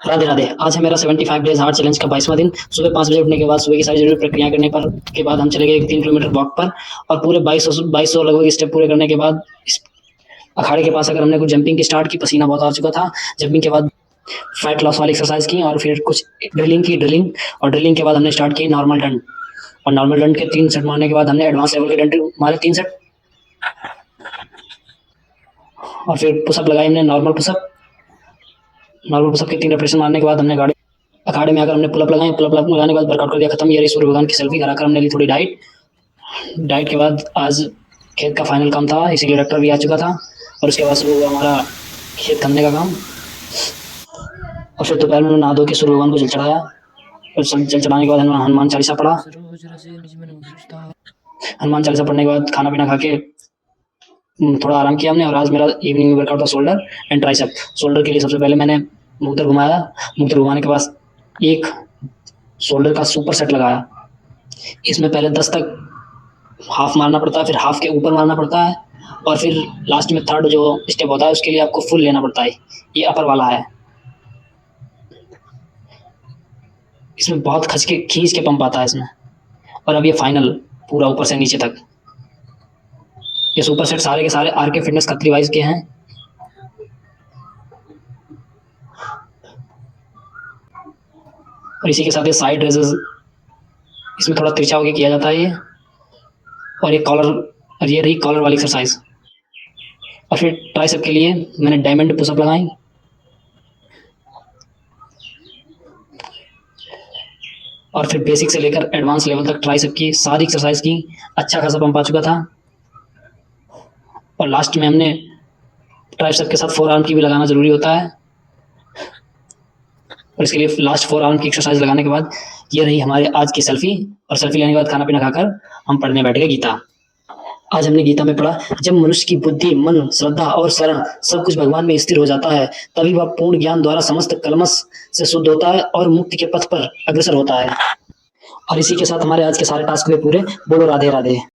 राधे राधे। आज है मेरा 75 डेज हार्ड चैलेंज का 22वां दिन। सुबह 5 बजे उठने के बाद सुबह की सारी जरूरी प्रक्रिया करने पर के बाद हम चले गए 3 किलोमीटर वॉक पर और पूरे 2200 लगभग स्टेप पूरे करने के बाद इस अखाड़े के पास अगर हमने कुछ जंपिंग की स्टार्ट की, पसीना बहुत आ चुका था। जंपिंग के बाद फैट लॉस वाली एक्सरसाइज की और फिर कुछ ड्रिलिंग और ड्रिलिंग के बाद हमने स्टार्ट की नॉर्मल डंड और नॉर्मल डंड के 3 सेट मारने के बाद हमने एडवांस लेवल के डंड मारे 3 सेट और फिर पुशअप लगाई हमने नॉर्मल पुशअप के 3 रेपिटेशन मारने के बाद हमने गाड़ी अखाड़े में आकर हमने पुलअप लगाने के बाद वर्कआउट कर दिया खत्म। ये रही सूर्य भगवान की सेल्फी। घर आकर हमने ली थोड़ी डाइट के बाद आज खेत का फाइनल काम था, इसीलिए ट्रैक्टर भी आ चुका था और उसके बाद शुरू हुआ हमारा खेत खनने का काम। और फिर दोपहर में नहा धो के सूर्य भगवान को जल चढ़ाया और जल चढ़ाने के बाद हनुमान चालीसा पढ़ा। हनुमान चालीसा पढ़ने के बाद खाना पीना खा के थोड़ा आराम किया हमने। और आज मेरा इवनिंग वर्कआउट था शोल्डर एंड ट्राइसेप। शोल्डर के लिए सबसे पहले मैंने मुक्तर घुमाया। मुक्तर घुमाने के बाद एक शोल्डर का सुपर सेट लगाया। इसमें पहले 10 तक हाफ मारना पड़ता है, फिर हाफ के ऊपर मारना पड़ता है और फिर लास्ट में थर्ड जो स्टेप होता है उसके लिए आपको फुल लेना पड़ता है। ये अपर वाला है। इसमें बहुत खींच के पंप आता है इसमें। और अब ये फाइनल पूरा ऊपर से नीचे तक। ये सुपर सेट सारे के सारे आर के फिटनेस खत्री वाइज के हैं। और इसी के साथ ये साइड रेजेस इसमें थोड़ा तिरछा होकर किया जाता है ये। और ये रही कॉलर वाली एक्सरसाइज। और फिर ट्राइसेप के लिए मैंने डायमंड पुशअप लगाई और फिर बेसिक से लेकर एडवांस लेवल तक ट्राइसेप की सारी एक्सरसाइज की। अच्छा खासा पंप आ चुका था और लास्ट में हमने ट्राइसेप के साथ फोर आर्म की भी लगाना जरूरी होता है। और इसके लिए लास्ट फोर आर्म की एक्सरसाइज लगाने के बाद ये रही हमारे आज की सेल्फी। और सेल्फी लेने के बाद खाना पीना खाकर हम पढ़ने बैठ गए गीता। आज हमने गीता में पढ़ा, जब मनुष्य की बुद्धि, मन, श्रद्धा और शरण सब कुछ भगवान में स्थिर हो जाता है तभी वह पूर्ण ज्ञान द्वारा समस्त कलमश से शुद्ध होता है और मुक्ति के पथ पर अग्रसर होता है। और इसी के साथ हमारे आज के सारे टास्क हुए पूरे। बोलो राधे राधे।